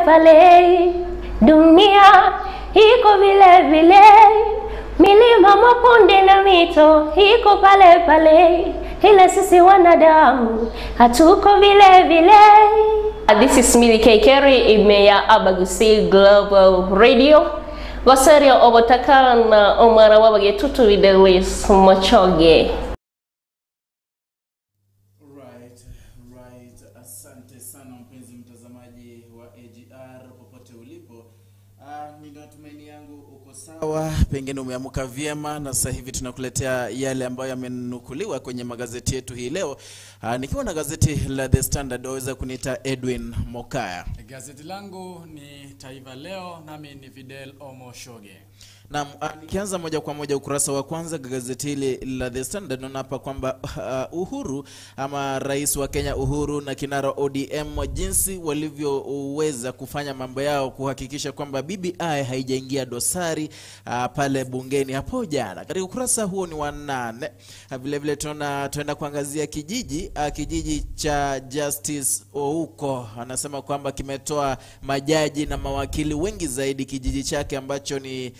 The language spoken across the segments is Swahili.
pale, dunia iko vile vile, milima, mabonde na mito iko pale pale, ila sisi wanadamu hatuko vile vile. This is Millie Kekeri, imeya Abagusi Global Radio. Wasaria obotaka na omara wabage tutu videlis mochoge. Right. Asante sana mpenzi mtazamaji wa AGR popote ulipo. Nina tumaini yangu uko sawa, pengine umeamka vyema, na sasa hivi tunakuletea yale ambayo yamenukuliwa kwenye magazeti yetu hii leo. Nikiwa na gazeti la The Standard, waweza kuniita Edwin Mokaya. Gazeti langu ni Taifa Leo, nami ni Fidel Omoshoge. Na nikianza moja kwa moja ukurasa wa kwanza gazeti hili la The Standard, naona hapa kwamba Uhuru ama rais wa Kenya Uhuru na kinara ODM jinsi walivyoweza kufanya mambo yao kuhakikisha kwamba BBI haijaingia dosari pale bungeni hapo jana. Katika ukurasa huo ni wa 8. Vile vile tunaenda kuangazia kijiji cha Justice Ouko. Anasema kwamba kimetoa majaji na mawakili wengi zaidi kijiji chake ambacho ni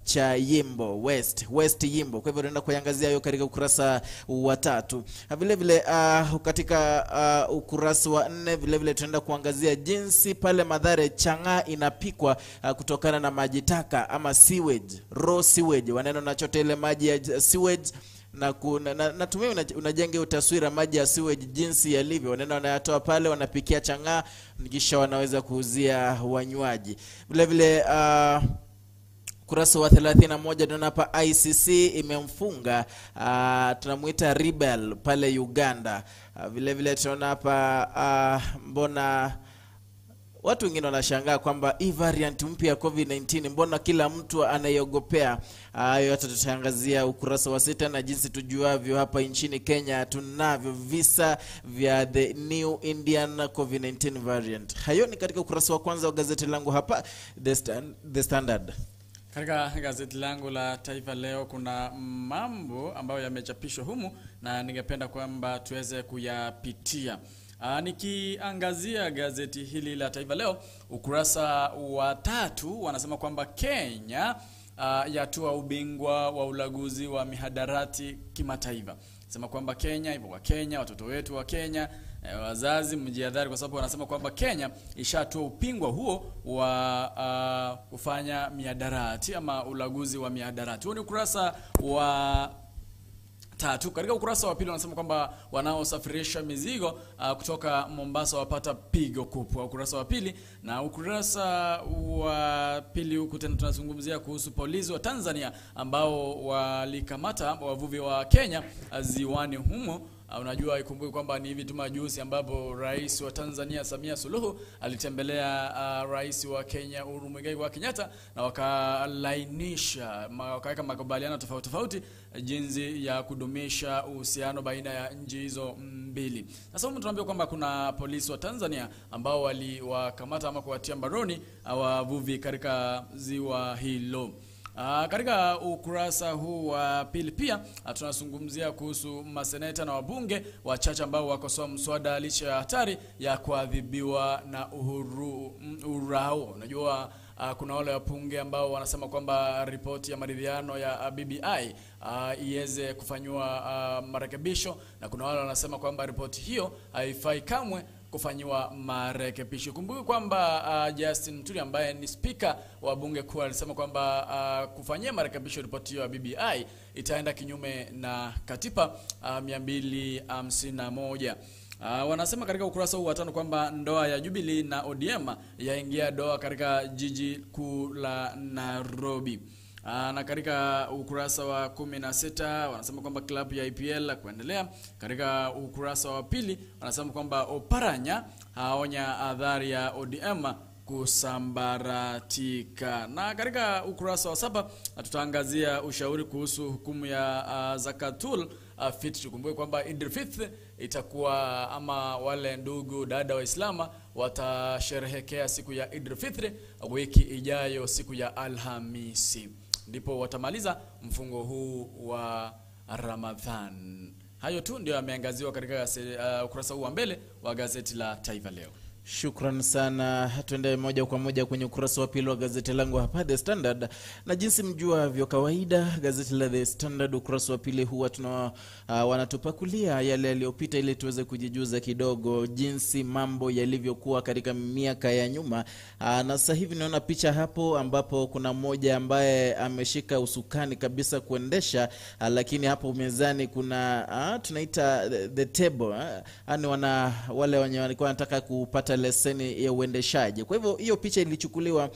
cha Yimbo West Yimbo. Kwa hivyo tunaenda kuangazia hiyo katika ukurasa wa 3. Vile vile katika ukurasa wa 4 vile vile tunaenda kuangazia jinsi pale Mathare chang'aa inapikwa kutokana na maji taka ama sewage, raw sewage. Wanaenda nachota ile maji ya sewage na natumai unajenga utaswira maji ya sewage jinsi yalivyo. Wanaenda wanayatoa pale, wanapikia chang'aa, kisha wanaweza kuuzia wanywaji. Vile vile kurasa wa 31 tunaona hapa ICC imemfunga tunamuita rebel pale Uganda. Vile vile tunaona hapa mbona watu wengine wanashangaa kwamba hii variant mpya ya COVID-19 mbona kila mtu anaiogopea. Yote tutaangazia ukurasa wa 6, na jinsi tujuavyo hapa nchini Kenya tunavyo visa vya the new Indian COVID-19 variant. Hayo ni katika ukurasa wa kwanza wa gazeti langu hapa The Standard. Katika gazeti langu la Taifa Leo kuna mambo ambayo yamechapishwa humu na ningependa kwamba tuweze kuyapitia. Nikiangazia gazeti hili la Taifa Leo, ukurasa wa 3 wanasema kwamba Kenya yatua ubingwa wa ulaguzi wa mihadarati kimataifa. Sema kwamba Kenya, hivyo wa Kenya, watoto wetu wa Kenya, wazazi mjihadhari, kwa sababu wanasema kwamba Kenya ishatua upingwa huo wa kufanya mihadarati ama ulaguzi wa mihadarati. Huo ni ukurasa wa 3. Katika ukurasa wa 2 wanasema kwamba wanaosafirisha mizigo kutoka Mombasa wapata pigo kubwa. Ukurasa wa 2, na ukurasa wa 2 huku tena tunazungumzia kuhusu polisi wa Tanzania ambao walikamata wavuvi wa Kenya ziwani humo. Unajua, ikumbuke kwamba ni hivi tu majuzi ambapo rais wa Tanzania Samia Suluhu alitembelea rais wa Kenya Uhuru Muigai Kenyatta, na wakaweka makubaliano tofauti jinsi ya kudumisha uhusiano baina ya nchi hizo mbili. Sasa humu tunaambia kwamba kuna polisi wa Tanzania ambao waliwakamata ama kuwatia mbaroni wavuvi katika ziwa hilo. Katika ukurasa huu wa 2 pia tunazungumzia kuhusu maseneta na wabunge wachache ambao wakosoa mswada licha ya hatari ya kuadhibiwa na urao. Unajua kuna wale wabunge ambao wanasema kwamba ripoti ya maridhiano ya BBI iweze kufanywa marekebisho, na kuna wale wanasema kwamba ripoti hiyo haifai kamwe kufanywa marekebisho. Kumbuka kwamba Justin Muturi ambaye ni speaker wa bunge kuu alisema kwamba kufanyia marekebisho ripoti hiyo ya BBI itaenda kinyume na katiba 251. Wanasema katika ukurasa huu wa 5 kwamba ndoa ya Jubilee na ODM yaingia doa katika jiji kuu la Nairobi. Na katika ukurasa wa 16 wanasema kwamba klabu ya IPL kuendelea. Katika ukurasa wa 2 wanasema kwamba Oparanya haonya adhari ya ODM kusambaratika. Na katika ukurasa wa 7 tutaangazia ushauri kuhusu hukumu ya zakatul fitr. Tukumbuke kwamba Eid al-Fitr itakuwa ama wale ndugu dada wa Islama watasherehekea siku ya Eid al-Fitr wiki ijayo siku ya Alhamisi. Ndipo watamaliza mfungo huu wa Ramadhan. Hayo tu ndio yameangaziwa katika ukurasa huu wa mbele wa gazeti la Taifa Leo. Shukran sana. Tuende moja kwa moja kwenye ukurasa wa pili wa gazeti langu hapa The Standard. Na jinsi mjuavyo kawaida, gazeti la The Standard ukurasa wa pili huwa wanatupakulia yale yaliyopita ili tuweze kujijuza kidogo jinsi mambo yalivyokuwa katika miaka ya nyuma. Na sasa hivi naona picha hapo ambapo kuna mmoja ambaye ameshika usukani kabisa kuendesha, lakini hapo mezani kuna tunaita the table. Yaani wale wenye walikuwa wanataka kupata leseni ya uendeshaji. Kwa hivyo hiyo picha ilichukuliwa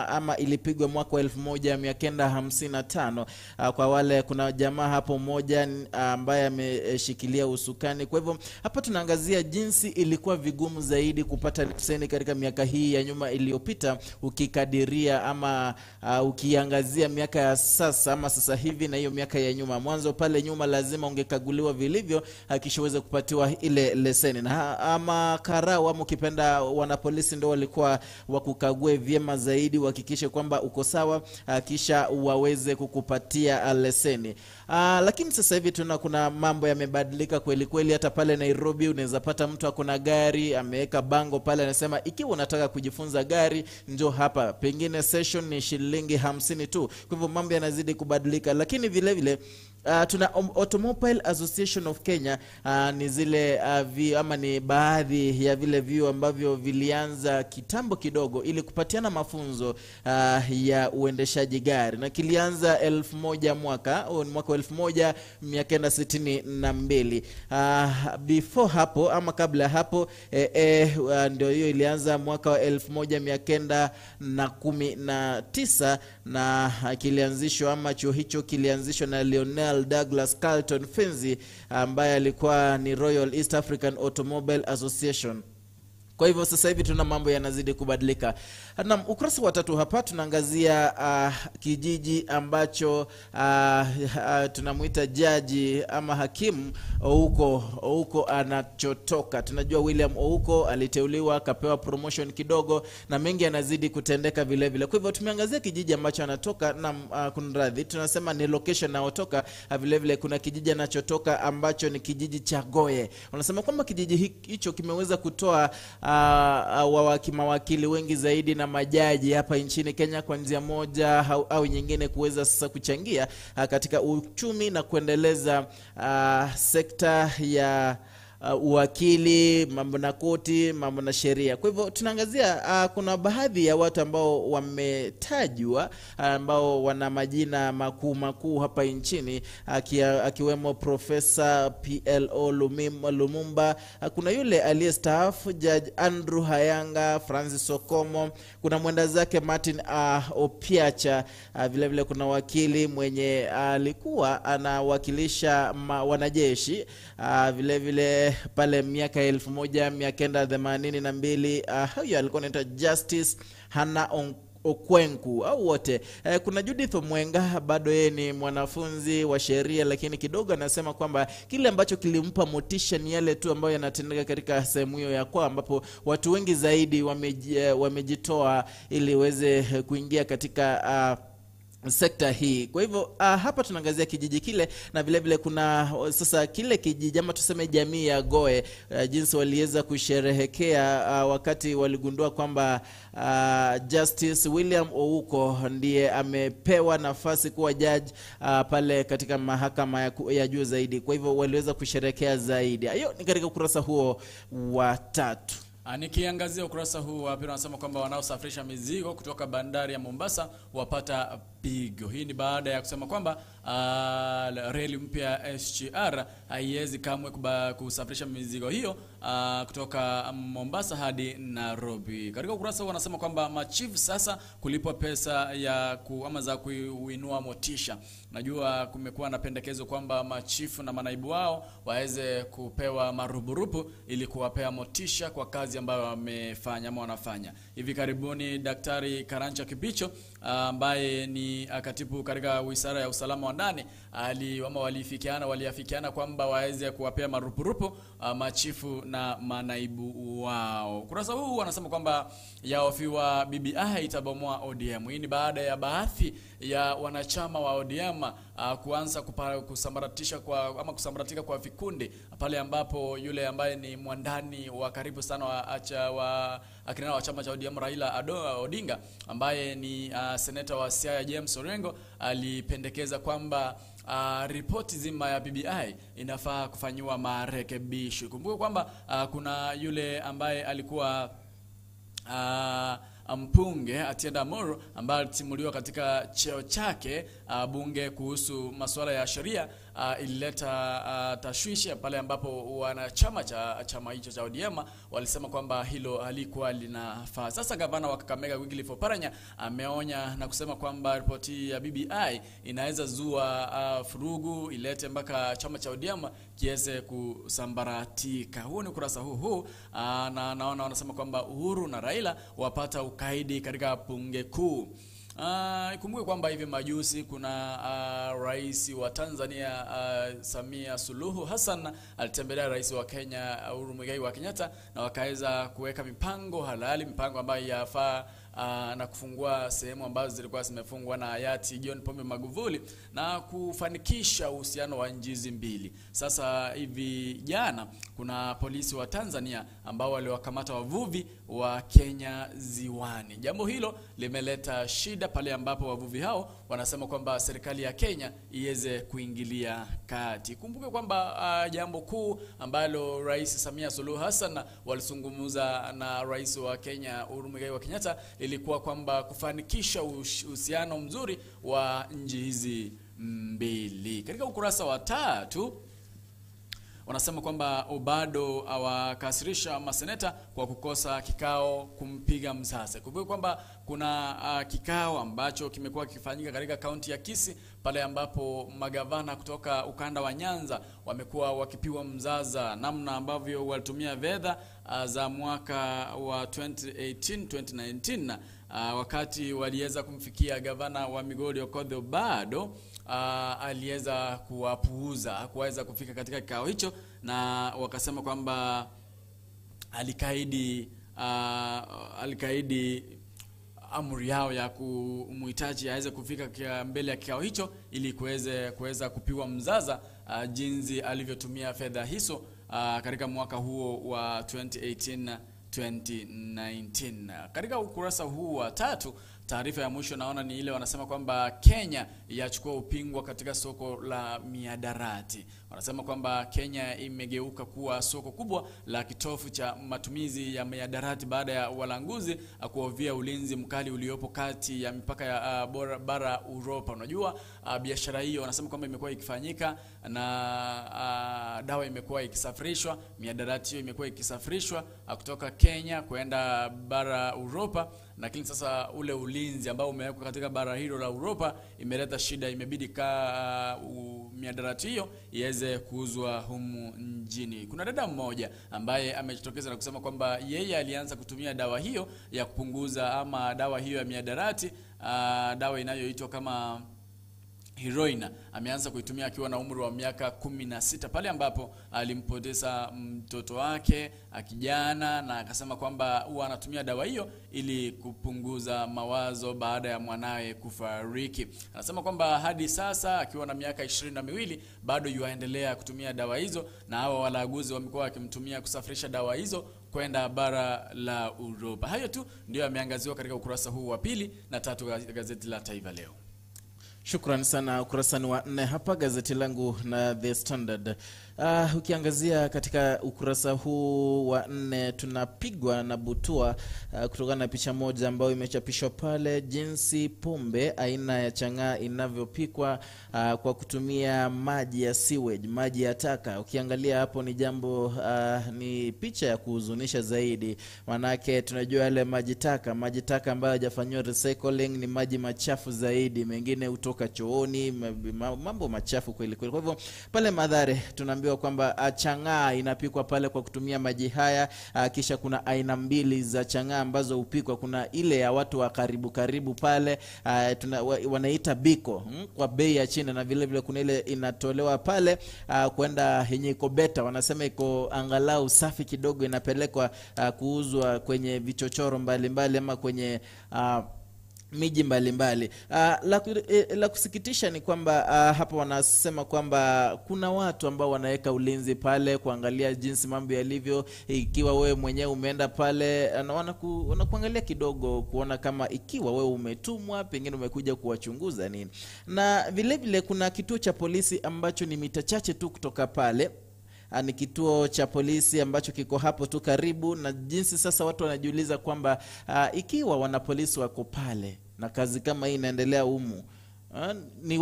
ama ilipigwa mwaka wa 1955. Kwa wale kuna jamaa hapo mmoja ambaye ameshikilia usukani. Kwa hivyo hapa tunaangazia jinsi ilikuwa vigumu zaidi kupata leseni katika miaka hii ya nyuma iliyopita, ukikadiria ama ukiangazia miaka ya sasa ama sasa hivi na hiyo miaka ya nyuma. Mwanzo pale nyuma lazima ungekaguliwa vilivyo kisha uweze kupatiwa ile leseni. Na ama karao ama ukipenda wanapolisi ndio walikuwa wakukague vyema zaidi, uhakikishe kwamba uko sawa kisha waweze kukupatia leseni. Lakini sasa hivi kuna mambo yamebadilika kweli kweli. Hata pale Nairobi unaweza pata mtu akona gari ameweka bango pale anasema ikiwa unataka kujifunza gari njoo hapa, pengine session ni shilingi 50 tu. Kwa hivyo mambo yanazidi kubadilika. Lakini vile vile tuna Automobile Association of Kenya, ni zile ama ni baadhi ya vile vyuo ambavyo vilianza kitambo kidogo ili kupatiana mafunzo ya uendeshaji gari, na kilianza mwaka 1962. Before hapo ama kabla hapo ndio hiyo ilianza mwaka wa 1919 na kilianzishwa ama chuo hicho kilianzishwa na Lionel Douglas Carlton Fenzi ambaye alikuwa ni Royal East African Automobile Association. Kwa hivyo sasa hivi tuna mambo yanazidi kubadilika. Na ukurasa wa 3 hapa tunaangazia kijiji ambacho tunamuita jaji ama hakimu huko anachotoka. Tunajua William Ouko aliteuliwa akapewa promotion kidogo na mengi yanazidi kutendeka vile vile. Kwa hivyo tumeangazia kijiji ambacho anatoka na kunradhi tunasema ni location anaotoka. Vile vile kuna kijiji anachotoka ambacho ni kijiji cha Goye. Wanasema kwamba kijiji hicho kimeweza kutoa mawakili wengi zaidi na majaji hapa nchini Kenya kwa njia moja au nyingine kuweza sasa kuchangia katika uchumi na kuendeleza sekta ya uwakili, mambo na koti, mambo na sheria. Kwa hivyo tunaangazia kuna baadhi ya watu ambao wametajwa ambao wana majina makuu hapa nchini, akiwemo Profesa PLO Lumumba, kuna yule aliyestaafu Judge Andrew Hayanga, Francis Okomo, kuna mwenda zake Martin Opiacha, vile vile kuna wakili mwenye alikuwa anawakilisha wanajeshi vile vile pale miaka 1982. Huyo alikuwa anaitwa Justice Hannah Okwenku au wote. Kuna Judith Omwenga, bado yeye ni mwanafunzi wa sheria, lakini kidogo anasema kwamba kile ambacho kilimpa motisha ni yale tu ambayo yanatendeka katika sehemu hiyo ya kwa ambapo watu wengi zaidi wamejitoa ili weze kuingia katika sekta hii. Kwa hivyo hapa tunaangazia kijiji kile, na vile vile kuna sasa kile kijiji ama tuseme jamii ya Goe, jinsi waliweza kusherehekea wakati waligundua kwamba Justice William Ouko ndiye amepewa nafasi kuwa judge pale katika mahakama ya juu zaidi. Kwa hivyo waliweza kusherehekea zaidi. Hiyo ni katika ukurasa huo wa 3. Nikiangazia ukurasa huu wa pili wanasema kwamba wanaosafirisha mizigo kutoka bandari ya Mombasa wapata pigo. Hii ni baada ya kusema kwamba reli mpya ya SGR haiwezi kamwe kusafirisha mizigo hiyo kutoka Mombasa hadi Nairobi. Katika ukurasa huu wanasema kwamba machief sasa kulipwa pesa ya za kuinua motisha. Najua kumekuwa na pendekezo kwamba machifu na manaibu wao waweze kupewa marupurupu ili kuwapea motisha kwa kazi ambayo wamefanya ama wanafanya. Hivi karibuni Daktari Karanja Kibicho ambaye ni katibu katika Wizara ya Usalama wa Ndani waliafikiana kwamba waweze kuwapea marupurupu machifu na manaibu wao. Kurasa huu wanasema kwamba yaofiwa BBI itabomoa ODM. Hii ni baada ya baadhi ya wanachama wa ODM kuanza kusambaratisha kusambaratika kwa vikundi pale ambapo yule ambaye ni mwandani wa karibu sana wa kinara wa chama cha ODM Raila Odinga, ambaye ni seneta wa Siaya James Orengo, alipendekeza kwamba ripoti zima ya BBI inafaa kufanywa marekebisho. Kumbuka kwamba kuna yule ambaye alikuwa mpunge Atienda Amolo ambaye alitimuliwa katika cheo chake bunge kuhusu masuala ya sheria. Ilileta tashwishi pale ambapo wanachama chama hicho cha ODM walisema kwamba hilo halikuwa linafaa. Sasa gavana wa Kakamega Wycliffe Oparanya ameonya na kusema kwamba ripoti ya BBI inaweza zua furugu, ilete mpaka chama cha ODM kiweze kusambaratika. Huo ni ukurasa huu na naona wanasema kwamba Uhuru na Raila wapata ukaidi katika bunge kuu. Ikumbuke kwamba hivi majuzi kuna rais wa Tanzania Samia Suluhu Hassan alitembelea rais wa Kenya Uhuru Muigai wa Kenyatta, na wakaweza kuweka mipango halali, mipango ambayo yafaa na kufungua sehemu ambazo zilikuwa zimefungwa na hayati John Pombe Magufuli na kufanikisha uhusiano wa nchi hizi mbili. Sasa hivi jana kuna polisi wa Tanzania ambao waliwakamata wavuvi wa Kenya ziwani. Jambo hilo limeleta shida pale ambapo wavuvi hao wanasema kwamba serikali ya Kenya iweze kuingilia kati. Kumbuke kwamba jambo kuu ambalo Rais Samia Suluhu Hassan walizungumza na rais wa Kenya Uhuru Muigai wa Kenyatta ilikuwa kwamba kufanikisha uhusiano mzuri wa nchi hizi mbili. Katika ukurasa wa 3 wanasema kwamba bado awakasirisha maseneta kwa kukosa kikao kumpiga msasa. Kumbuka kwamba kuna kikao ambacho kimekuwa kifanyika katika kaunti ya Kisii pale ambapo magavana kutoka ukanda wa Nyanza wamekuwa wakipiwa mzaza namna ambavyo walitumia fedha za mwaka wa 2018-2019 wakati waliweza kumfikia gavana wa Migori Okoth Obado. Aliweza kuwapuuza, hakuweza kufika katika kikao hicho, na wakasema kwamba alikaidi amri yao ya kumhitaji aweze kufika mbele ya kikao hicho ili kuweza kupiwa mzaza jinsi alivyotumia fedha hizo katika mwaka huo wa 2018-2019. Katika ukurasa huu wa 3, taarifa ya mwisho naona ni ile wanasema kwamba Kenya yachukua upingwa katika soko la miadarati. Wanasema kwamba Kenya imegeuka kuwa soko kubwa la kitofu cha matumizi ya miadarati baada ya walanguzi kuovia ulinzi mkali uliopo kati ya mipaka ya bara Europa. Unajua biashara hiyo wanasema kwamba imekuwa ikifanyika na dawa imekuwa ikisafirishwa, miadarati hiyo imekuwa ikisafirishwa kutoka Kenya kwenda bara Europa, lakini sasa ule ulinzi ambao umewekwa katika bara hilo la Europa imeleta shida. Imebidi miadarati hiyo iweze kuuzwa humu nchini. Kuna dada mmoja ambaye amejitokeza na kusema kwamba yeye alianza kutumia dawa hiyo ya kupunguza ama dawa hiyo ya miadarati, dawa inayoitwa kama heroin, ameanza kuitumia akiwa na umri wa miaka 16 pale ambapo alimpoteza mtoto wake kijana, na akasema kwamba huwa anatumia dawa hiyo ili kupunguza mawazo baada ya mwanae kufariki. Anasema kwamba hadi sasa akiwa na miaka 22 bado yuaendelea kutumia dawa hizo, na hawa walaguzi wamekuwa wakimtumia kusafirisha dawa hizo kwenda bara la Europa. Hayo tu ndio yameangaziwa katika ukurasa huu wa 2 na 3 gazeti la Taifa Leo. Shukrani sana. Ukurasani wa 4 hapa gazeti langu na The Standard. Ukiangazia katika ukurasa huu wa 4 tunapigwa na butua kutokana na picha moja ambayo imechapishwa pale, jinsi pombe aina ya chang'aa inavyopikwa kwa kutumia maji ya sewage, maji ya taka. Ukiangalia hapo ni jambo ni picha ya kuhuzunisha zaidi, manake tunajua yale maji taka ambayo hajafanywa recycling ni maji machafu zaidi, mengine hutoka chooni, mambo machafu kweli kweli. Kwa hivyo pale Mathare tunaambiwa kwamba chang'aa inapikwa pale kwa kutumia maji haya. Kisha kuna aina 2 za chang'aa ambazo hupikwa. Kuna ile ya watu wa karibu pale wanaita biko kwa bei ya chini, na vile vile kuna ile inatolewa pale kwenda yenye iko beta, wanasema iko angalau safi kidogo, inapelekwa kuuzwa kwenye vichochoro mbalimbali ama kwenye miji mbalimbali. La kusikitisha ni kwamba hapa wanasema kwamba kuna watu ambao wanaweka ulinzi pale kuangalia jinsi mambo yalivyo. Ikiwa wewe mwenyewe umeenda pale na wanakuangalia kidogo kuona kama ikiwa wewe umetumwa, pengine umekuja kuwachunguza nini. Na vile vile kuna kituo cha polisi ambacho ni mita chache tu kutoka pale. Ni kituo cha polisi ambacho kiko hapo tu karibu, na jinsi sasa watu wanajiuliza kwamba ikiwa wanapolisi wako pale na kazi kama hii inaendelea humu, ni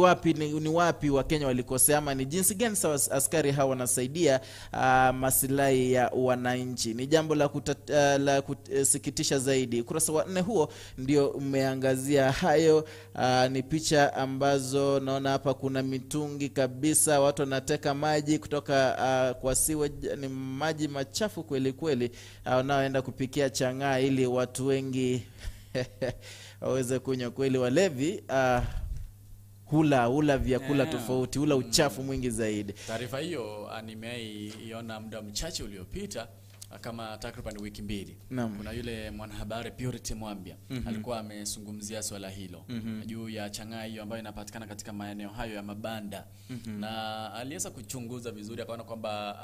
wapi wa Kenya walikosea, ama ni jinsi gani sasa askari hawa wanasaidia maslahi ya wananchi? Ni jambo la kusikitisha zaidi. Ukurasa wa 4 huo ndio umeangazia hayo. Ni picha ambazo naona hapa kuna mitungi kabisa, watu wanateka maji kutoka kwa sewage. Ni maji machafu kweli kweli, wanaoenda kupikia chang'aa ili watu wengi waweze kunywa. Kweli walevi hula vyakula tofauti, hula uchafu mwingi zaidi. Taarifa hiyo nimeiona muda mchache uliopita, kama takriban wiki 2. Kuna yule mwanahabari Purity Mwambia alikuwa amezungumzia swala hilo juu ya chang'aa hiyo ambayo inapatikana katika maeneo hayo ya mabanda. Na aliweza kuchunguza vizuri, akaona kwamba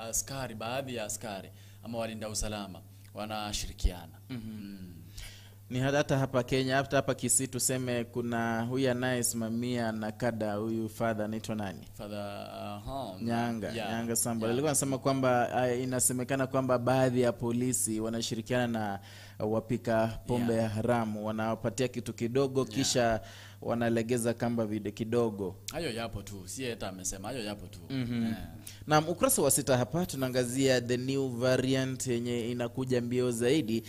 baadhi ya askari ama walinda usalama wanashirikiana. Ni hata hapa Kenya, hapa Kisii tuseme, kuna huyu anayesimamia nakada, huyu father anaitwa nani? Father Nyanga Sambal. Alikuwa anasema kwamba inasemekana kwamba baadhi ya polisi wanashirikiana na wapika pombe ya haramu, wanawapatia kitu kidogo kisha wanalegeza kamba vide kidogo. Hayo yapo tu, si hata amesema hayo yapo tu. Na ukurasa wa 6 hapa tunaangazia the new variant yenye inakuja mbio zaidi,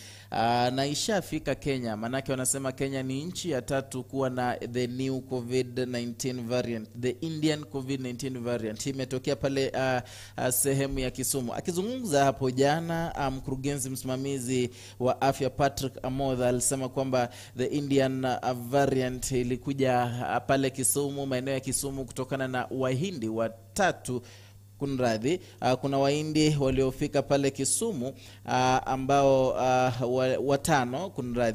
na ishafika Kenya. Manake wanasema Kenya ni nchi ya 3 kuwa na the new COVID-19 variant, the Indian COVID-19 variant. Imetokea pale sehemu ya Kisumu. Akizungumza hapo jana, mkurugenzi msimamizi wa afya Patrick Amoth alisema kwamba the Indian variant ilikuja pale Kisumu, maeneo ya Kisumu, kutokana na Wahindi watatu. Kunradhi, kuna Wahindi waliofika pale Kisumu ambao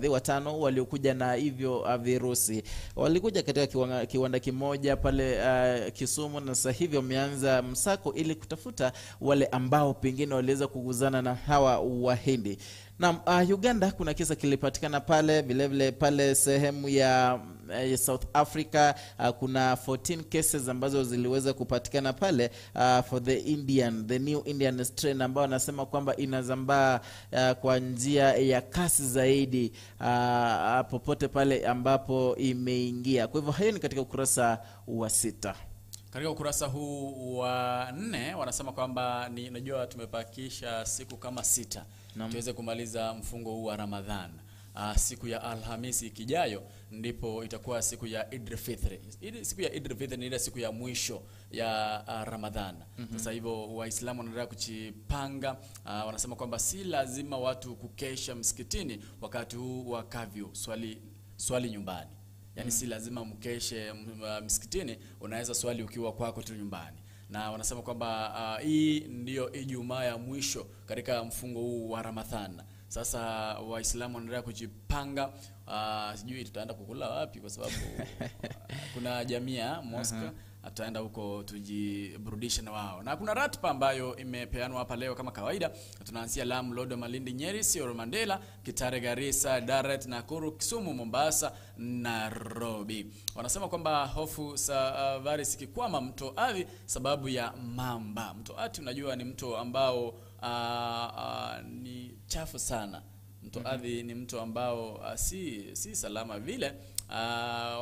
watano waliokuja na hivyo virusi. Walikuja katika kiwanda kimoja pale Kisumu, na sasa hivi wameanza msako ili kutafuta wale ambao pengine waliweza kuguzana na hawa Wahindi. Na Uganda kuna kisa kilipatikana pale, vile vile pale sehemu ya South Africa kuna 14 cases ambazo ziliweza kupatikana pale for the new Indian strain, ambao wanasema kwamba inazambaa kwa njia ya kasi zaidi popote pale ambapo imeingia. Kwa hivyo hayo ni katika ukurasa wa 6. Katika ukurasa huu wa 4 wanasema kwamba najua tumepakisha siku kama 6 tuweze kumaliza mfungo huu wa Ramadhan. Siku ya Alhamisi ikijayo ndipo itakuwa siku ya Eid al-Fitr. Siku ya Eid al-Fitr ni ile siku ya mwisho ya Ramadhan. Sasa hivyo Waislamu wanaendelea kujipanga. Wanasema kwamba si lazima watu kukesha msikitini wakati huu wa kavyo, swali nyumbani. Yani si lazima mkeshe msikitini, unaweza swali ukiwa kwako tu nyumbani. Na wanasema kwamba hii ndio Ijumaa ya mwisho katika mfungo huu wa Ramadhan. Sasa Waislamu wanaendelea kujipanga. Sijui tutaenda kukula wapi, kwa sababu kuna jamii ya Moscow, ataenda huko tujiburudishe na wao. Na kuna ratiba ambayo imepeanwa hapa leo kama kawaida. Tunaanzia Lamu, Lodo, Malindi, Nyeri, Siolo, Mandela, Kitale, Garissa, Daret, Nakuru, Kisumu, Mombasa, Nairobi. Wanasema kwamba hofu virus ikikwama mto Athi sababu ya mamba. Mto Athi unajua ni mto ambao ni chafu sana. Mto Athi ni mto ambao si salama vile.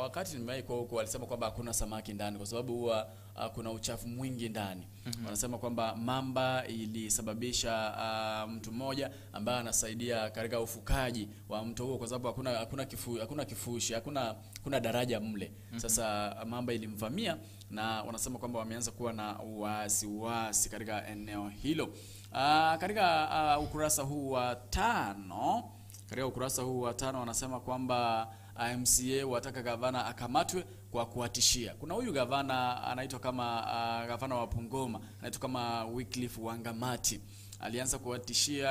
Wakati nimewahi huko walisema kwamba hakuna samaki ndani kwa sababu huwa kuna uchafu mwingi ndani. Wanasema kwamba mamba ilisababisha mtu mmoja ambaye anasaidia katika ufukaji wa mto huo, kwa sababu hakuna kifushi, hakuna daraja mle. Sasa mamba ilimvamia, na wanasema kwamba wameanza kuwa na wasiwasi katika eneo hilo. Katika ukurasa huu wa 5 wanasema kwamba MCA wataka gavana akamatwe kwa kuatishia. Kuna huyu gavana anaitwa kama gavana wa Bungoma, anaitwa kama Wycliffe Wangamati. Alianza kuatishia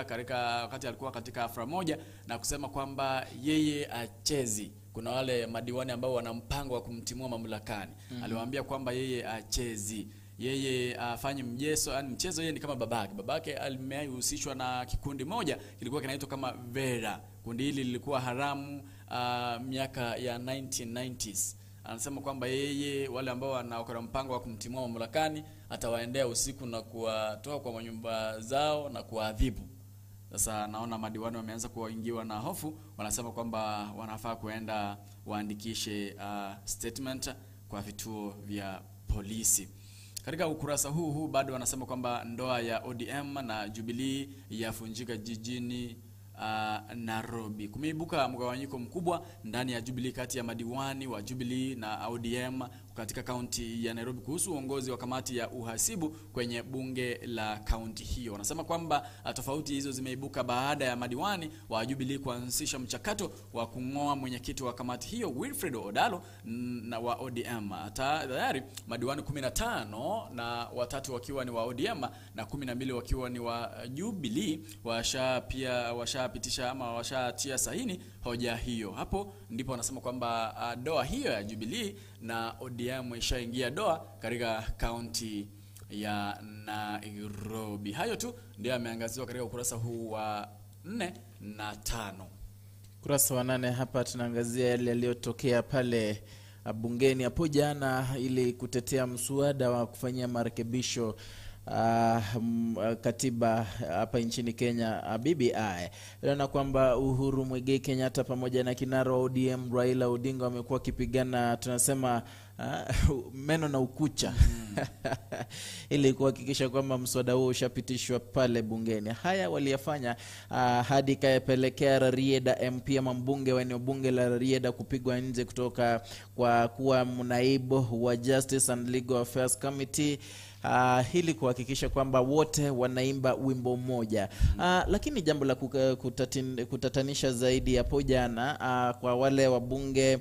wakati alikuwa katika afra moja, na kusema kwamba yeye achezi kuna wale madiwani ambao wana mpango wa kumtimua mamlakani. Aliwaambia kwamba yeye achezi, yeye afanye mchezo, yani mchezo yeye ni kama babake. Babake alimehusishwa na kikundi moja kilikuwa kinaitwa kama Vera. Kundi hili lilikuwa haramu miaka ya 1990s. Anasema kwamba yeye wale ambao wanaokora mpango wa kumtimua mamlakani atawaendea usiku na kuwatoa kwa manyumba zao na kuadhibu. Sasa naona madiwani wameanza kuingiwa na hofu, wanasema kwamba wanafaa kuenda waandikishe statement kwa vituo vya polisi. Katika ukurasa huu bado wanasema kwamba ndoa ya ODM na Jubilee yafunjika jijini Nairobi. Kumeibuka mgawanyiko mkubwa ndani ya Jubilee kati ya madiwani wa Jubilee na ODM katika kaunti ya Nairobi kuhusu uongozi wa kamati ya uhasibu kwenye bunge la kaunti hiyo. Wanasema kwamba tofauti hizo zimeibuka baada ya madiwani wa Jubilee kuanzisha mchakato wa kung'oa mwenyekiti wa kamati hiyo Wilfred Odalo na wa ODM. Tayari madiwani 15 na watatu wakiwa ni wa ODM na 12 wakiwa ni wa Jubilee washapitisha ama washatia saini hoja hiyo. Hapo ndipo wanasema kwamba doa hiyo ya Jubilee na ODM ishaingia doa katika kaunti ya Nairobi. Hayo tu ndio yameangaziwa katika ukurasa huu wa 4 na 5. Ukurasa wa 8 hapa tunaangazia yale yaliyotokea pale bungeni hapo jana ili kutetea mswada wa kufanyia marekebisho katiba hapa nchini Kenya, BBI. Tunaona kwamba Uhuru Muigai Kenyatta pamoja na kinara wa ODM Raila Odinga wamekuwa kipigana, tunasema meno na ukucha ili kuhakikisha kwamba mswada huo ushapitishwa pale bungeni. Haya waliyafanya hadi kayapelekea Rarieda MP ama mbunge wa eneo bunge la Rarieda kupigwa nje kutoka kwa kuwa naibu wa Justice and Legal Affairs Committee, hili kuhakikisha kwamba wote wanaimba wimbo mmoja. Lakini jambo la kutatanisha zaidi hapo jana kwa wale wabunge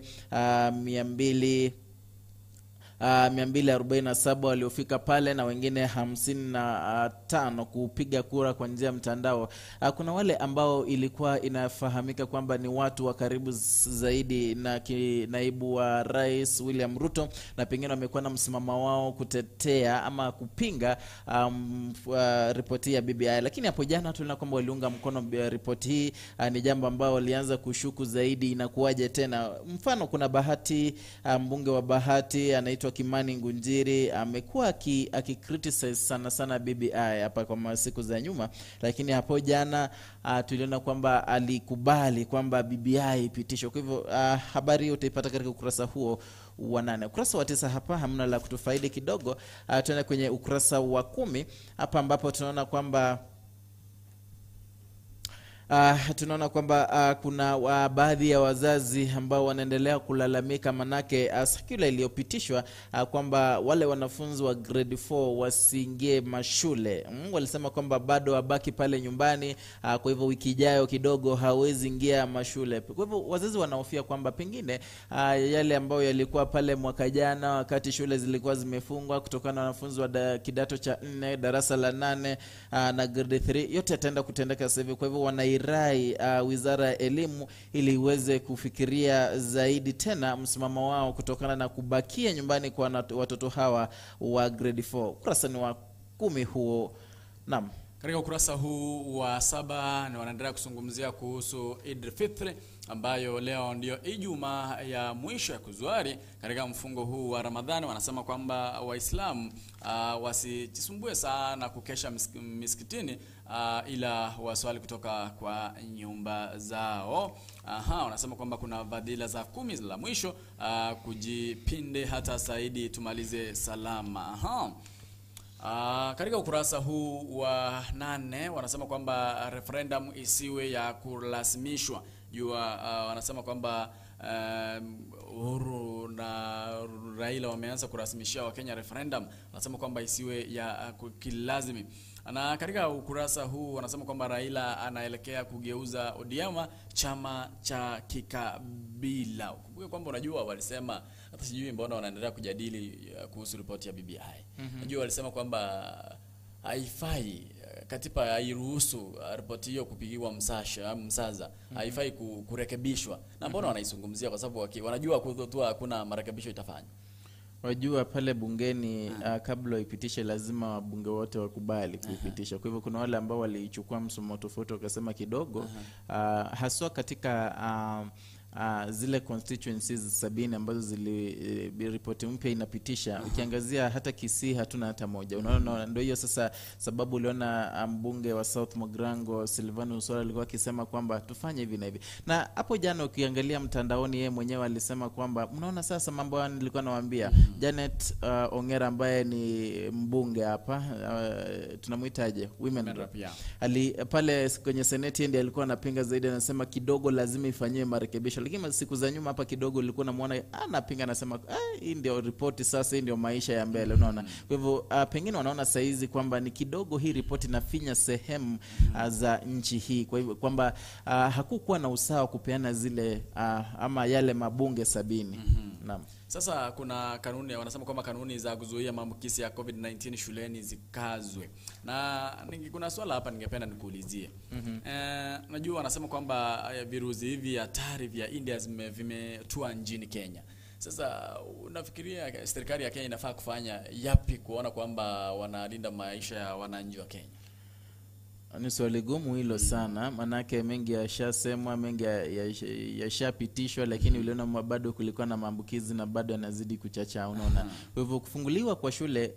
247 waliofika pale na wengine 55 kupiga kura kwa njia ya mtandao. Kuna wale ambao ilikuwa inafahamika kwamba ni watu wa karibu zaidi na naibu wa Rais William Ruto, na pengine wamekuwa na msimamo wao kutetea ama kupinga ripoti ya BBI. Lakini hapo jana tuliona kwamba waliunga mkono ripoti hii. Ni jambo ambao walianza kushuku zaidi inakuwaje tena. Mfano kuna Bahati, mbunge wa Bahati anaitwa Kimani Ngunjiri, amekuwa akicriticize sana BBI hapa kwa siku za nyuma, lakini hapo jana tuliona kwamba alikubali kwamba BBI ipitishwe. Kwa hivyo habari hiyo utaipata katika ukurasa huo wa 8. Ukurasa wa 9 hapa hamna la kutufaidi kidogo. Tuende kwenye ukurasa wa 10 hapa ambapo tunaona kwamba kuna baadhi ya wazazi ambao wanaendelea kulalamika manake circular iliyopitishwa kwamba wale wanafunzi wa grade 4 wasiingie mashule. Walisema kwamba bado wabaki pale nyumbani, kwa hivyo wiki ijayo kidogo hawezi ingia mashule. Kwa hivyo wazazi wanahofia kwamba pengine yale ambayo yalikuwa pale mwaka jana wakati shule zilikuwa zimefungwa kutokana na wanafunzi wa kidato cha 4, darasa la 8 na grade 3 yote yataenda kutendeka sasa hivi. Kwa hivyo wanairai Wizara ya Elimu ili iweze kufikiria zaidi tena msimamo wao kutokana na kubakia nyumbani kwa watoto hawa wa grade 4. Ukurasa ni wa 10 huo. Naam. Katika ukurasa huu wa 7 ni wanaendelea kuzungumzia kuhusu Eid al-Fitr ambayo leo ndio Ijumaa ya mwisho ya kuzuari katika mfungo huu wa Ramadhani. Wanasema kwamba Waislamu wasijisumbue sana kukesha misikitini, ila waswali kutoka kwa nyumba zao. Wanasema kwamba kuna fadhila za 10 la mwisho, kujipinde hata zaidi tumalize salama. Katika ukurasa huu wa 8 wanasema kwamba referendum isiwe ya kulazimishwa. Wanasema kwamba Uhuru na Raila wameanza kurasmishia Wakenya referendum. Wanasema kwamba isiwe ya kilazimi. Na katika ukurasa huu wanasema kwamba Raila anaelekea kugeuza ODM chama cha kikabila. Kumbuka kwamba unajua walisema, hata sijui mbona wanaendelea kujadili kuhusu ripoti ya BBI. Unajua walisema kwamba haifai katiba hairuhusu ripoti hiyo kupigiwa msaza, haifai kurekebishwa. Na mbona wanaizungumzia? Kwa sababu wanajua kutoa hakuna marekebisho itafanywa. Wajua pale bungeni kabla ipitishe lazima wabunge wote wakubali kuipitisha. Kwa hivyo kuna wale ambao walichukua msomo tofauti wakasema kidogo haswa katika zile constituencies 70 ambazo ripoti mpya inapitisha. Ukiangazia hata Kisii hatuna hata moja. Unaona, ndio hiyo sasa sababu uliona mbunge wa South Mogrango Silvano Usora alikuwa akisema kwamba tufanye hivi na hivi. Na hapo jana ukiangalia mtandaoni, yeye mwenyewe alisema kwamba mnaona sasa mambo haya nilikuwa nawaambia. Janet Ongera ambaye ni mbunge hapa, tunamuitaje, Women Rep, pale kwenye Senate ndiye alikuwa anapinga zaidi, anasema kidogo lazima ifanywe marekebisho. Lakini siku za nyuma hapa kidogo ulikuwa unamuona anapinga, anasema hii ndio ripoti sasa, hii ndio maisha ya mbele, unaona. Kwa hivyo pengine wanaona saizi kwamba ni kidogo hii ripoti nafinya sehemu za nchi hii. Kwa hivyo kwamba hakukuwa na usawa kupeana zile ama yale mabunge 70. Naam. Sasa kuna kanuni, wanasema kwamba kanuni za kuzuia maambukizi ya COVID-19 shuleni zikazwe. Na kuna swala hapa ningependa nikuulizie. Najua wanasema kwamba virusi hivi hatari vya India vimetua nchini Kenya. Sasa unafikiria serikali ya Kenya inafaa kufanya yapi kuona kwamba wanalinda maisha ya wananchi wa Kenya? Ni swali gumu hilo sana, manake mengi yashasemwa, mengi yashapitishwa, lakini uliona bado kulikuwa na maambukizi na bado yanazidi kuchacha, unaona. Kwa hivyo kufunguliwa kwa shule,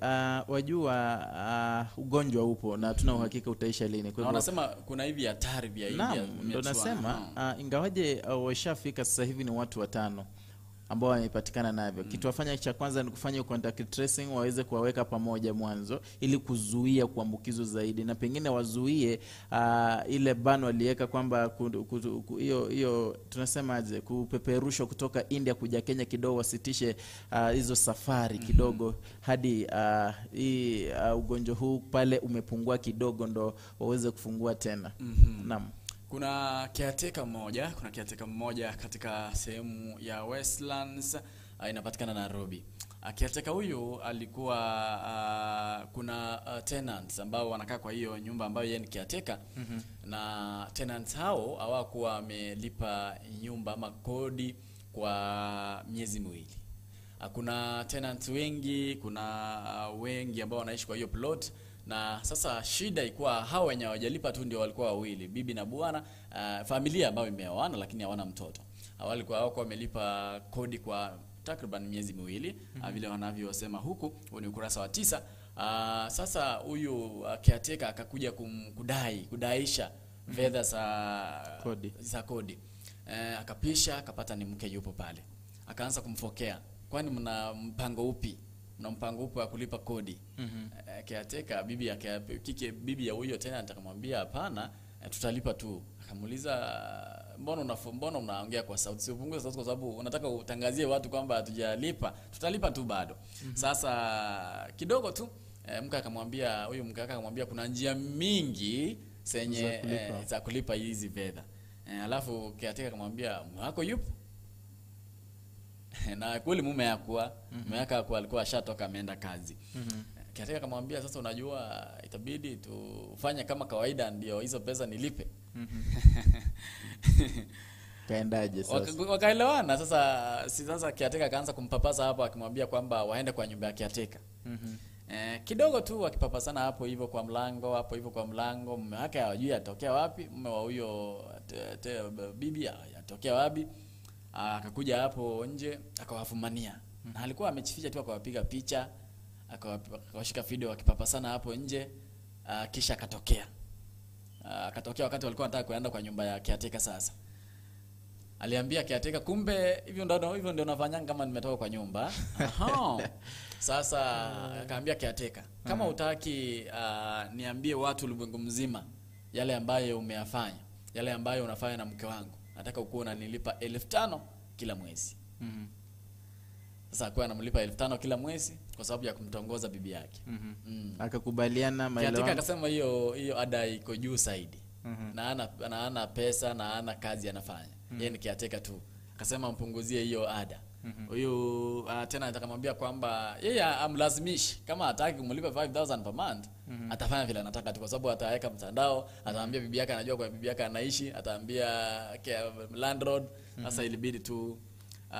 wajua ugonjwa upo na tuna uhakika utaisha lini. Kwa hivyo wanasema kuna hivi hatari vya India. Naam, ndio nasema ingawaje washafika sasa hivi ni watu 5 ambao wamepatikana navyo. Kitu wafanya cha kwanza ni kufanya contact tracing, waweze kuwaweka pamoja mwanzo ili kuzuia kuambukizwa zaidi, na pengine wazuie ile ban waliweka kwamba hiyo tunasemaje, kupeperushwa kutoka India kuja Kenya kidogo, wasitishe hizo safari kidogo hadi hii ugonjwa huu pale umepungua kidogo ndo waweze kufungua tena. Naam. Kuna caretaker mmoja katika sehemu ya Westlands inapatikana Nairobi. Caretaker huyu alikuwa kuna tenants ambao wanakaa kwa hiyo nyumba ambayo yeye ni caretaker. Na tenants hao hawakuwa wamelipa nyumba ama kodi kwa miezi miwili. Kuna tenants wengi, wengi ambao wanaishi kwa hiyo plot. Na sasa shida ilikuwa hao wenye hawajalipa tu ndio walikuwa wawili, bibi na bwana, familia ambayo imeoana lakini hawana mtoto. Walikuwa hawako wamelipa kodi kwa takriban miezi miwili, vile wanavyosema huku. Ni ukurasa wa 9. Sasa huyu caretaker akakuja kudaisha fedha za kodi. Akapisha, akapata ni mke yupo pale. Akaanza kumfokea, kwani mna mpango upi? Na mpango upo wa kulipa kodi? Caretaker bibi ya huyo tena atakamwambia hapana, tutalipa tu. Akamuuliza mbona unaongea kwa sauti? Si upunguze sauti kwa sababu unataka utangazie watu kwamba hatujalipa. Tutalipa tu bado. Sasa kidogo tu mke akamwambia kuna njia mingi za kulipa hizi fedha. Alafu caretaker akamwambia wako yupo? Na kweli mume yake alikuwa ashatoka ameenda kazi. Caretaker akamwambia sasa unajua itabidi tufanye kama kawaida ndio hizo pesa nilipe. Kaendaje sasa? Wakaelewana. Sasa caretaker akaanza kumpapasa hapo akimwambia kwamba waende kwa nyumba ya caretaker. Kidogo tu wakipapasana hapo hivyo kwa mlango, mume wake hajui atokea wapi, mume wa huyo bibi atokea wapi. Akakuja hapo nje akawafumania. Na alikuwa amejificha tu, akawapiga picha, akawashika video wakipapasana hapo nje. Kisha akatokea wakati walikuwa wanataka kuenda kwa nyumba ya caretaker. Sasa aliambia caretaker, kumbe hivyo ndio nafanya kama nimetoka kwa nyumba. Sasa akaambia caretaker, kama hutaki niambie watu ulimwengu mzima yale ambayo umeyafanya, yale ambayo unafanya na mke wangu, nataka ukuwe unanilipa 1500 kila mwezi. Sasa akawa anamlipa 1500 kila mwezi kwa sababu ya kumtongoza bibi yake. Akakubaliana maelewano. Caretaker akasema hiyo ada iko juu zaidi. Na ana pesa na ana kazi anafanya. Yeye ni caretaker tu. akasema mpunguzie hiyo ada. Huyu tena atakamwambia kwamba yeye amlazimishi, kama hataki kumlipa 5000 per month atafanya vile anataka tu, kwa sababu ataweka mtandao, ataambia bibi yake anajua kwa bibi yake anaishi, ataambia landlord. Sasa ilibidi tu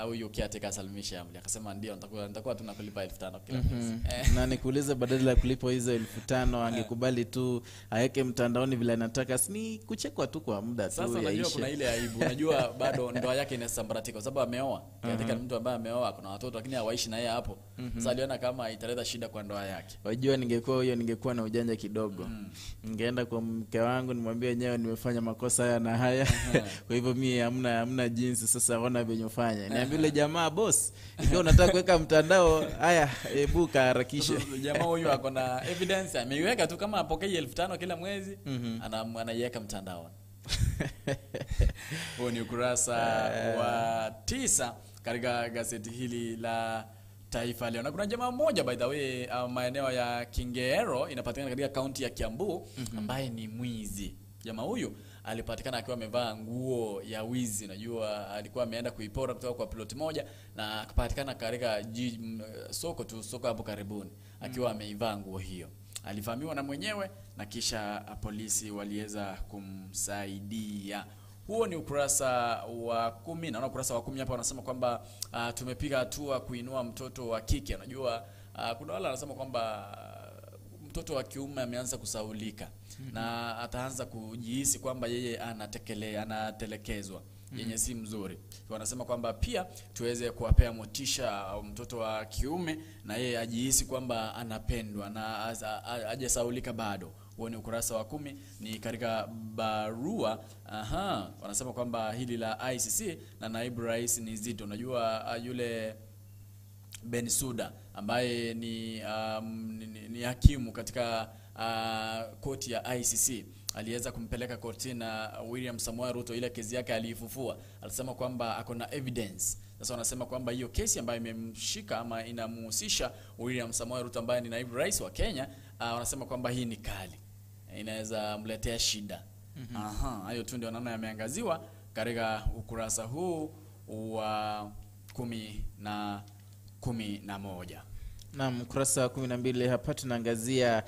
huyu caretaker asalimisha amri, akasema ndio nitakuwa tunakulipa 1500 kila mwezi. Na nikuulize, badala ya kulipa hizo 1500 angekubali tu aweke mtandaoni vile anataka, si kuchekwa tu kwa muda tu. Sasa unajua kuna ile aibu, unajua bado ndoa yake inasambaratika kwa sababu ameoa. Caretaker ni mtu ambaye ameoa, kuna watoto lakini hawaishi na yeye hapo. Sasa aliona kama italeta shida kwa ndoa yake. Wajua ningekuwa na ujanja kidogo. Ningeenda kwa mke wangu nimwambie yenyewe nimefanya makosa haya na haya. Kwa hivyo mimi hamna jinsi, sasa ona venye ufanye. Niambie yule jamaa, boss, ikiwa unataka kuweka mtandao, haya hebu kaharakishe. Jamaa huyu ako na evidence, ameiweka tu kama apokee 1500 kila mwezi, anaiweka mtandao. Huo ni ukurasa wa 9 katika gazeti hili la Taifa Leo. Na kuna jamaa mmoja by the way, maeneo ya Kingero, inapatikana katika kaunti ya Kiambu, ambaye ni mwizi. Jamaa huyu alipatikana akiwa amevaa nguo ya wizi. Najua alikuwa ameenda kuipora kutoka kwa plot moja, na akapatikana katika soko hapo karibuni akiwa ameivaa nguo hiyo. Alivamiwa na mwenyewe na kisha polisi waliweza kumsaidia. Huo ni ukurasa wa 10. Naona ukurasa wa 10 hapa wanasema kwamba tumepiga hatua kuinua mtoto wa kike. Unajua kuna wale wanasema kwamba mtoto wa kiume ameanza kusaulika na ataanza kujihisi kwamba yeye anatelekezwa, yenye si mzuri. Wanasema kwamba pia tuweze kuwapea motisha mtoto wa kiume na yeye ajihisi kwamba anapendwa na hajasaulika bado. Huo ni ukurasa wa 10, ni katika barua. Wanasema kwamba hili la ICC na naibu rais ni zito. Unajua yule Bensouda ambaye ni hakimu katika koti ya ICC aliweza kumpeleka kotini na William Samoei Ruto. Ile kesi yake aliifufua, alisema kwamba ako na evidence. Sasa wanasema kwamba hiyo kesi ambayo imemshika ama inamhusisha William Samoei Ruto ambaye ni naibu rais wa Kenya, wanasema kwamba hii ni kali, inaweza mletea shida. Hayo tu ndio naona yameangaziwa katika ukurasa huu wa 11. Naam, ukurasa wa 12 hapa tunaangazia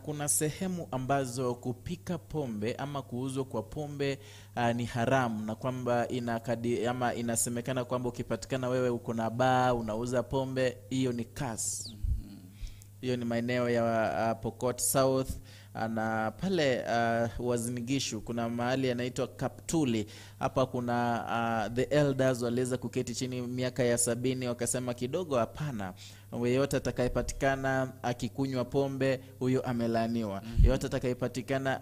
kuna sehemu ambazo kupika pombe ama kuuzwa kwa pombe ni haramu, na kwamba inasemekana kwamba ukipatikana wewe uko na baa unauza pombe, hiyo ni kasi. Hiyo ni maeneo ya Pokot South na pale Wazinigishu kuna mahali yanaitwa Kaptuli. Hapa kuna the elders waliweza kuketi chini miaka ya 70, wakasema kidogo hapana, yeyote atakayepatikana akikunywa pombe huyo amelaaniwa. Yeyote atakayepatikana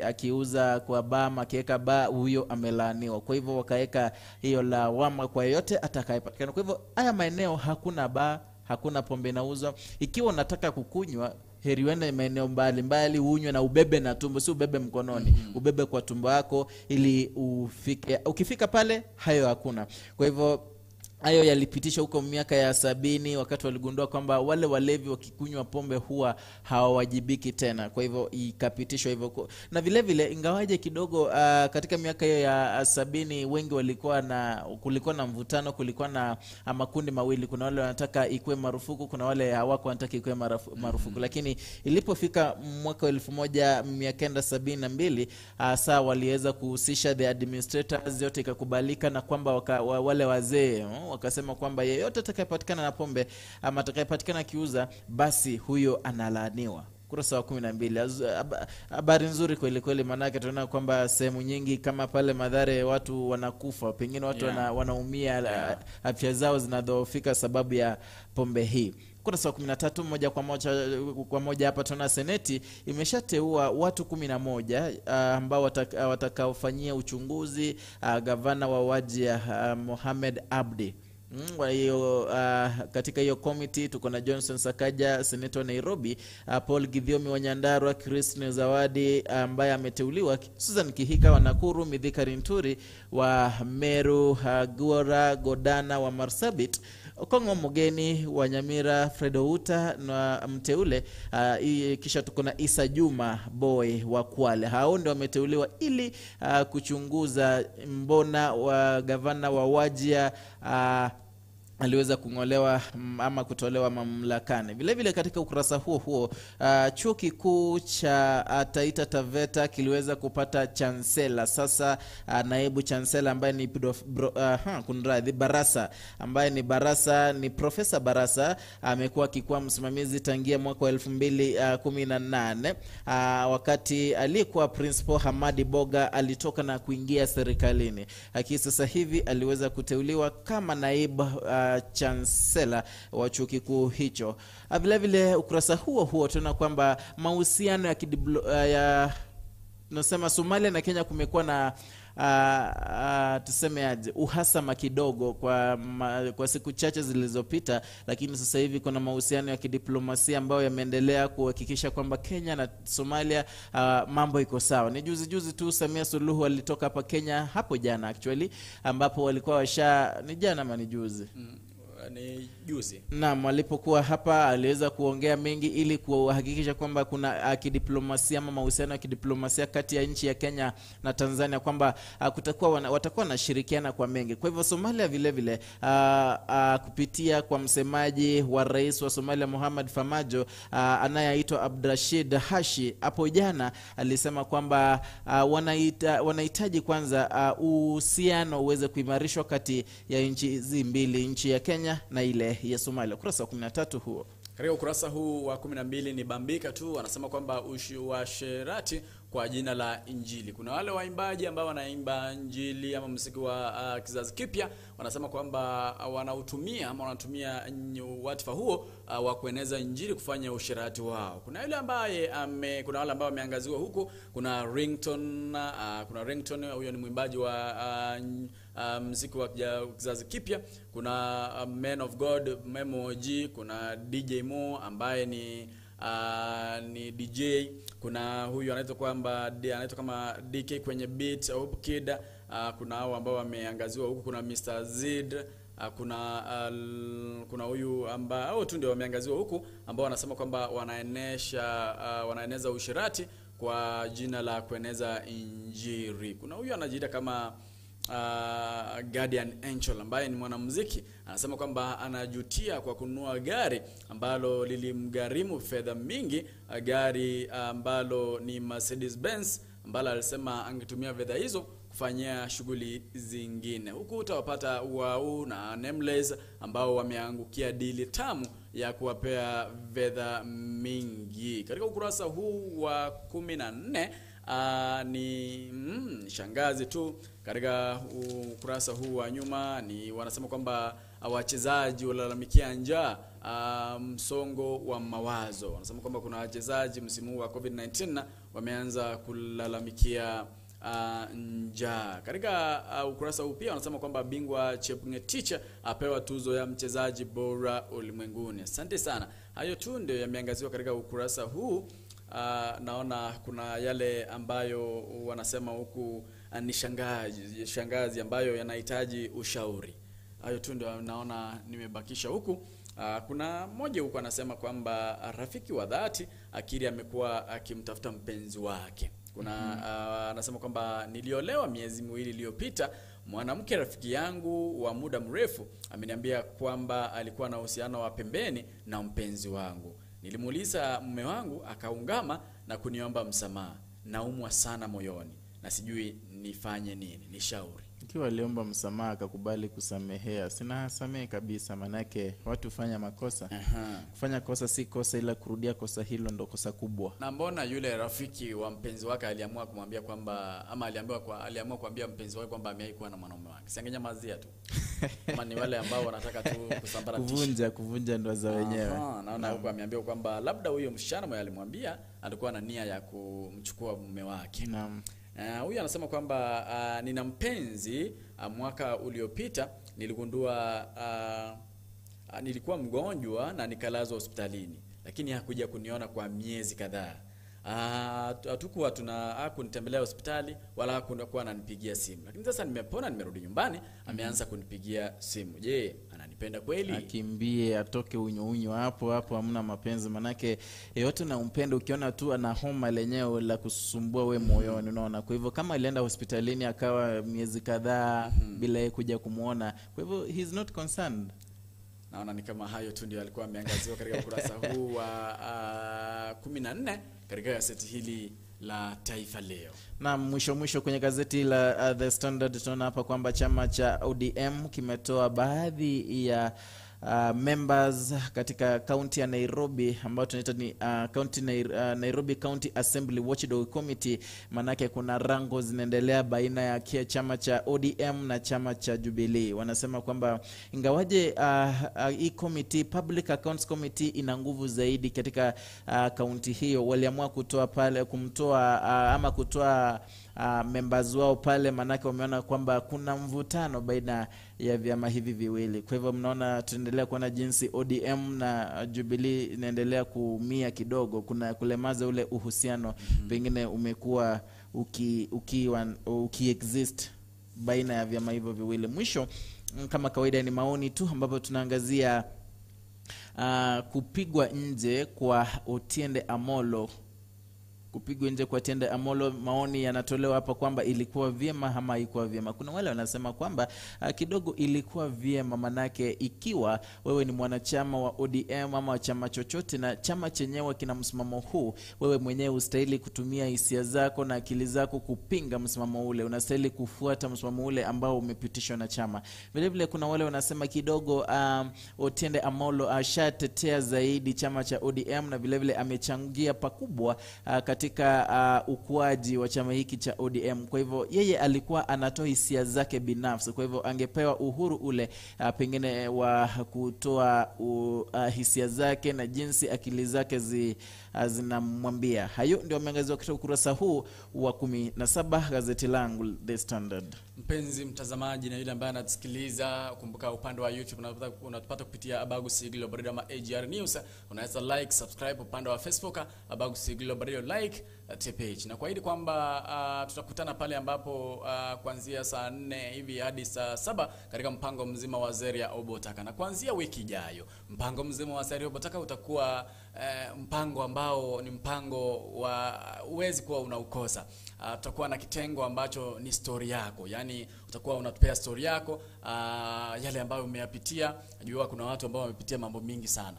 akiuza kwa baa akiweka baa huyo amelaaniwa. Kwa hivyo wakaweka hiyo lawama kwa yeyote atakayepatikana. Kwa hivyo haya maeneo hakuna baa, hakuna pombe inauzwa. Ikiwa unataka kukunywa, heri uende maeneo mbalimbali unywe na ubebe na tumbo, si ubebe mkononi. Ubebe kwa tumbo yako ili ukifika pale hayo hakuna. Kwa hivyo hayo yalipitishwa huko miaka ya 70 wakati waligundua kwamba wale walevi wakikunywa pombe huwa hawawajibiki tena. Kwa hivyo ikapitishwa hivyo. Na vile vile ingawaje kidogo katika miaka hiyo ya 70 wengi kulikuwa na mvutano, kulikuwa na makundi mawili. Kuna wale wanataka ikuwe marufuku, kuna wale hawako wanataka ikuwe marufuku. Lakini ilipofika mwaka 1972 saa waliweza kuhusisha the administrators, yote ikakubalika, na kwamba wale wazee wakasema kwamba yeyote atakayepatikana na pombe ama atakayepatikana kiuza, basi huyo analaaniwa. Kurasa wa 12. Habari nzuri kweli kweli, maana yake tunaona kwamba sehemu nyingi kama pale Mathare watu wanakufa, pengine watu wanaumia, afya zao zinadhoofika sababu ya pombe hii. Kurasa wa 13, moja kwa moja hapa tunaona Seneti imeshateua watu 11 ambao watakaofanyia uchunguzi gavana wa Wajir Mohamed Abdi. Kwa hiyo katika hiyo committee tuko na Johnson Sakaja, senator wa Nairobi, Paul Githiomi wa Nyandarua, Chris Zawadi ambaye ameteuliwa, Susan Kihika wa Nakuru, Mithika Rinturi wa Meru, Gora Godana wa Marsabit, Okongo Mugeni wa Nyamira, Fred Outa na mteule, kisha tuko na Isa Juma Boy wa Kwale. Hao ndio wameteuliwa ili kuchunguza mbona wa gavana wa Wajir aliweza kungolewa ama kutolewa mamlakani. Vile vile katika ukurasa huo chuo kikuu cha Taita Taveta kiliweza kupata chancellor. Sasa naibu chancellor ambaye ni Barasa, ambaye ni Barasa, ni Profesa Barasa, amekuwa akikuwa msimamizi tangia mwaka wa 2018 wakati alikuwa principal Hamadi Boga alitoka na kuingia serikalini. Lakini sasa hivi aliweza kuteuliwa kama naibu chancellor wa chuo kikuu hicho. Vile vile ukurasa huo tunaona kwamba mahusiano ya nasema Somalia na Kenya kumekuwa na tuseme aje uhasama kidogo kwa siku chache zilizopita, lakini sasa hivi kuna mahusiano ya kidiplomasia ambayo yameendelea kuhakikisha kwamba Kenya na Somalia mambo iko sawa. Ni juzi tu Samia Suluhu alitoka hapa Kenya hapo jana actually, ambapo walikuwa ni jana ama ni juzi? Ni juzi. Naam, alipokuwa hapa aliweza kuongea mengi ili kuhakikisha kwamba kuna kidiplomasia ama mahusiano ya kidiplomasia kati ya nchi ya Kenya na Tanzania, kwamba watakuwa na shirikiana kwa mengi. Kwa hivyo Somalia vile vile kupitia kwa msemaji wa rais wa Somalia Mohamed Farmajo anayeitwa Abdrashid Hashi, hapo jana alisema kwamba wanahitaji kwanza uhusiano uweze kuimarishwa kati ya nchi hizi mbili, nchi ya Kenya na ile ya Somalia. Ukurasa wa 13 huo. Katika ukurasa huu wa 12 ni Bambika tu wanasema kwamba uasherati kwa jina la Injili. Kuna wale waimbaji ambao wanaimba Injili ama muziki wa kizazi kipya, wanasema kwamba wanautumia ama wanatumia watifa huo wa kueneza Injili kufanya usherati wao. Kuna yule ambaye kuna wale ambao wameangaziwa huko. Kuna Ringtone, huyo ni mwimbaji wa muziki wa kizazi kipya. Kuna Man of God Memoji, kuna DJ Mo ambaye ni DJ. Kuna huyu anaitwa kama DK kwenye beat au Kid. Kuna hao ambao wameangaziwa huku. Kuna Mr. Zid, kuna huyu ambao tu ndio wameangaziwa huku, ambao wanasema kwamba wanaeneza ushirati kwa jina la kueneza Injili. Kuna huyu anajiita kama Guardian Angel ambaye ni mwanamuziki, anasema kwamba anajutia kwa kununua gari ambalo lilimgharimu fedha mingi, gari ambalo ni Mercedes Benz, ambalo alisema angetumia fedha hizo kufanyia shughuli zingine. Huku utawapata Wau na Nameless ambao wameangukia dili tamu ya kuwapea fedha mingi. Katika ukurasa huu wa 14 ni shangazi tu. Katika ukurasa huu wa nyuma ni wanasema kwamba wachezaji walalamikia njaa, msongo wa mawazo. Wanasema kwamba kuna wachezaji msimu wa COVID-19 wameanza kulalamikia njaa. Katika ukurasa huu pia wanasema kwamba bingwa Chepngetich apewa tuzo ya mchezaji bora ulimwenguni. Asante sana. Hayo tu ndio yameangaziwa katika ukurasa huu. Naona kuna yale ambayo wanasema huku ni shangazi ambayo yanahitaji ushauri. Hayo tu ndio naona nimebakisha huku. Kuna mmoja huku anasema kwamba rafiki wa dhati akiri amekuwa akimtafuta mpenzi wake. Kuna anasema kwamba niliolewa miezi miwili iliyopita. Mwanamke rafiki yangu wa muda mrefu ameniambia kwamba alikuwa na uhusiano wa pembeni na mpenzi wangu. Nilimuuliza mume wangu akaungama na kuniomba msamaha. Naumwa sana moyoni na sijui nifanye nini, nishauri. Ikiwa aliomba msamaha akakubali kusamehea, sina samehe kabisa, manake watu fanya makosa. Kufanya kosa si kosa, ila kurudia kosa hilo ndo kosa kubwa. Na mbona yule rafiki wa mpenzi wake aliamua kumwambia kwamba aliamua kuambia mpenzi wake kwamba ameikuwa na mwanaume wake? Siangenyamazia tu. Kama ni wale ambao wanataka tu kusambaratisha, kuvunja ndoa za wenyewe. Naona huko ameambiwa kwamba labda huyo msichana mmoja alimwambia alikuwa na nia ya kumchukua mume wake. Naam. Huyu anasema kwamba nina mpenzi, mwaka uliopita niligundua nilikuwa mgonjwa na nikalazwa hospitalini, lakini hakuja kuniona kwa miezi kadhaa. Hatukuwa kunitembelea hospitali wala hakuwa ananipigia simu. Lakini sasa nimepona, nimerudi nyumbani, ameanza kunipigia simu. Je, ananipenda? ananipenda kweli, akimbie atoke unyo hapo hamna mapenzi, manake yeyote na umpende ukiona tu ana homa lenyewe la kusumbua we moyoni, unaona. Kwa hivyo kama alienda hospitalini akawa miezi kadhaa bila yeye kuja kumuona, kwa hivyo he's not concerned. Naona ni kama hayo tu ndio alikuwa ameangaziwa katika ukurasa huu wa 14 katika gazeti hili la Taifa Leo. Na mwisho kwenye gazeti la The Standard tunaona hapa kwamba chama cha ODM kimetoa baadhi ya members katika county ya Nairobi ambao tunaita ni Nairobi County Assembly Watchdog Committee. Manake kuna rango zinaendelea baina ya chama cha ODM na chama cha Jubilee. Wanasema kwamba ingawaje hii committee, Public Accounts Committee, ina nguvu zaidi katika county hiyo, waliamua kutoa pale kutoa members wao pale, manake wameona kwamba kuna mvutano baina ya vyama hivi viwili. Kwa hivyo mnaona tunaendelea kuona jinsi ODM na Jubilee inaendelea kuumia kidogo, kuna kulemaza ule uhusiano pengine umekuwa uki-exist baina ya vyama hivyo viwili. Mwisho kama kawaida ni maoni tu ambapo tunaangazia kupigwa nje kwa Otiende Amollo. Kupigwa nje kwa Otiende Amollo, maoni yanatolewa hapa kwamba ilikuwa vyema ama haikuwa vyema. Kuna wale wanasema kwamba kidogo ilikuwa vyema, manake ikiwa wewe ni mwanachama wa ODM ama chama chochote na chama chenyewe kina msimamo huu, wewe mwenyewe ustahili kutumia hisia zako na akili zako kupinga msimamo ule, unastahili kufuata msimamo ule ambao umepitishwa na chama. Vile vile kuna wale wanasema kidogo Otiende Amollo ashatetea zaidi chama cha ODM na vile vile amechangia pakubwa katika ukuaji wa chama hiki cha ODM. Kwa hivyo yeye alikuwa anatoa hisia zake binafsi, kwa hivyo angepewa uhuru ule pengine wa kutoa hisia zake na jinsi akili zake zinamwambia. Hayo ndio ameangaziwa katika ukurasa huu wa 17 gazeti langu The Standard. Mpenzi mtazamaji na yule ambaye anasikiliza, kumbuka upande wa YouTube unatupata kupitia Abagusi Global Radio ama AGR News. Unaweza like, subscribe. Upande wa Facebook Abagusi Global Radio, like page. Na kuahidi kwamba tutakutana pale ambapo kuanzia saa 4 hivi hadi saa 7 katika mpango mzima wa Zeria Obotaka. Na kuanzia wiki ijayo mpango mzima wa Zeria Obotaka utakuwa mpango ambao ni mpango wa uwezi kuwa unaukosa. Tutakuwa na kitengo ambacho ni story yako, yani utakuwa unatupea story yako, yale ambayo umeyapitia. Najua kuna watu ambao wamepitia mambo mingi sana.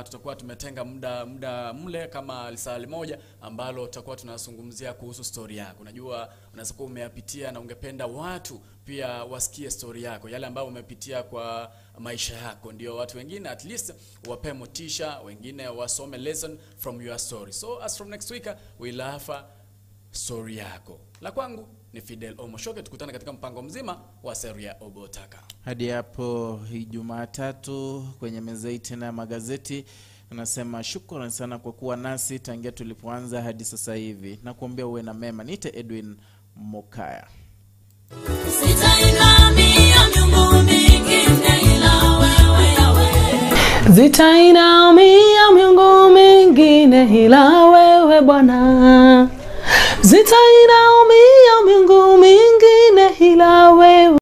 Tutakuwa tumetenga muda mle kama lisali moja ambalo tutakuwa tunazungumzia kuhusu story yako. Najua unaweza kuwa umeyapitia na ungependa watu pia wasikie story yako, yale ambayo umepitia kwa maisha yako, ndio watu wengine at least wape motisha, wengine wasome lesson from your story. So as from next week we'll have story yako. La kwangu ni Fidel Omoshoke, tukutane katika mpango mzima wa Zeria Obotaka. Hadi hapo Jumatatu kwenye meza hii tena magazeti. Nasema shukrani sana kwa kuwa nasi tangia tulipoanza hadi sasa hivi, na kuombea uwe na mema. Niite Edwin Mokaya. Zitainamia miungu mingine ila wewe Yahweh. Zitainamia miungu mingine ila wewe Bwana. Zitainamia miungu mingine ila wewe